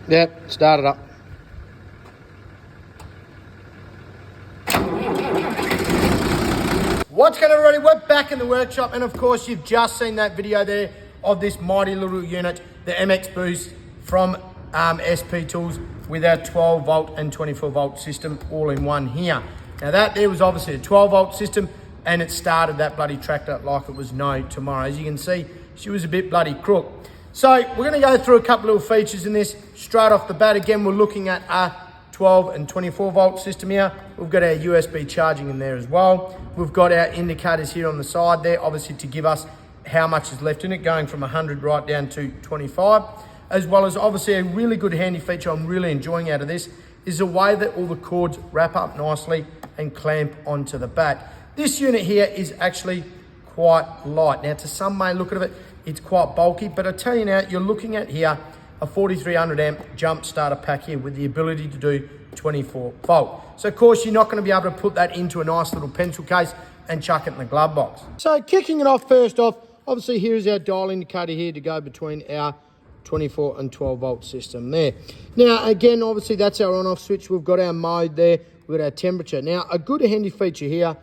Yep, start it up. What's going on, everybody? We're back in the workshop, and of course you've just seen that video there of this mighty little unit, the MX Boost from SP Tools with our 12 volt and 24 volt system all in one here. Now that there was obviously a 12 volt system, and it started that bloody tractor like it was no tomorrow. As you can see, she was a bit bloody crook. So we're going to go through a couple little features in this straight off the bat. Again, we're looking at a 12 and 24 volt system here. We've got our USB charging in there as well. We've got our indicators here on the side there, obviously to give us how much is left in it, going from 100 right down to 25, as well as obviously a really good handy feature I'm really enjoying out of this is the way that all the cords wrap up nicely and clamp onto the back. This unit here is actually quite light. Now to some may look at it, it's quite bulky, but I tell you now, you're looking at here a 4300 amp jump starter pack here with the ability to do 24 volt. So of course you're not going to be able to put that into a nice little pencil case and chuck it in the glove box. So kicking it off first off, obviously here is our dial indicator here to go between our 24 and 12 volt system there. Now again, obviously that's our on off switch. We've got our mode there, we've got our temperature. Now a good handy feature here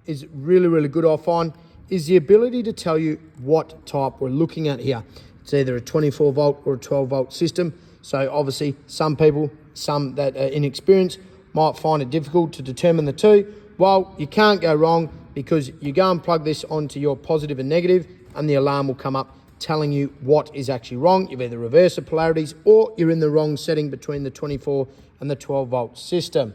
is really good I find is the ability to tell you what type we're looking at here. It's either a 24 volt or a 12 volt system. So obviously some people, some that are inexperienced might find it difficult to determine the two. Well, you can't go wrong because you go and plug this onto your positive and negative and the alarm will come up telling you what is actually wrong. You've either reversed the polarities or you're in the wrong setting between the 24 and the 12 volt system.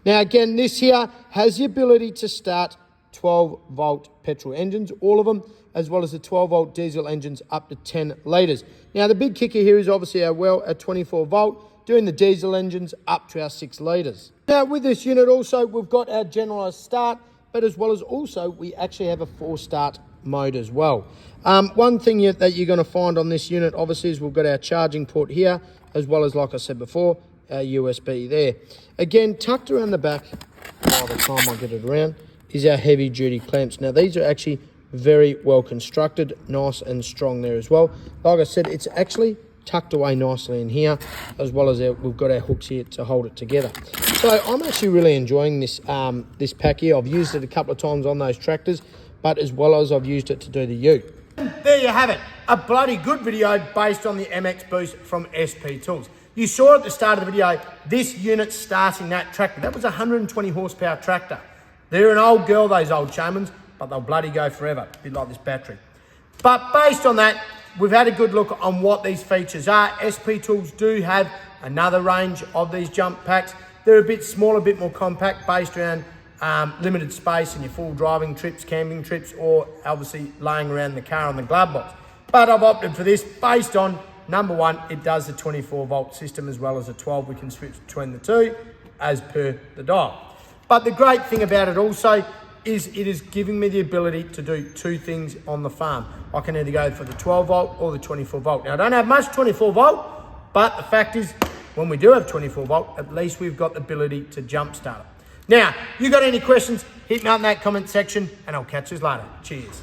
Now again, this here has the ability to start 12 volt petrol engines, all of them, as well as the 12 volt diesel engines up to 10 litres. Now the big kicker here is obviously our 24 volt, doing the diesel engines up to our 6 litres. Now with this unit also, we've got our generalised start, but as well as also, we actually have a 4-start mode as well. One thing that you're going to find on this unit, obviously, is we've got our charging port here, as well as, like I said before, our USB there. Again, tucked around the back, by the time I get it around, is our heavy duty clamps. Now these are actually very well constructed, nice and strong there as well. Like I said, it's actually tucked away nicely in here, as well as we've got our hooks here to hold it together. So I'm actually really enjoying this this pack here. I've used it a couple of times on those tractors, but as well as I've used it to do the ute. There you have it, a bloody good video based on the MX Boost from SP Tools. You saw at the start of the video, this unit starting that tractor. That was a 120 horsepower tractor. They're an old girl, those old Chamans, but they'll bloody go forever, a bit like this battery. But based on that, we've had a good look on what these features are. SP Tools do have another range of these jump packs. They're a bit smaller, a bit more compact, based around limited space in your full driving trips, camping trips, or obviously laying around the car on the glove box. But I've opted for this based on, number one, it does the 24 volt system as well as a 12. We can switch between the two as per the dial. But the great thing about it also is it is giving me the ability to do two things on the farm. I can either go for the 12 volt or the 24 volt. Now I don't have much 24 volt, but the fact is when we do have 24 volt, at least we've got the ability to jump start it. Now, you got any questions, hit me up in that comment section and I'll catch you later. Cheers.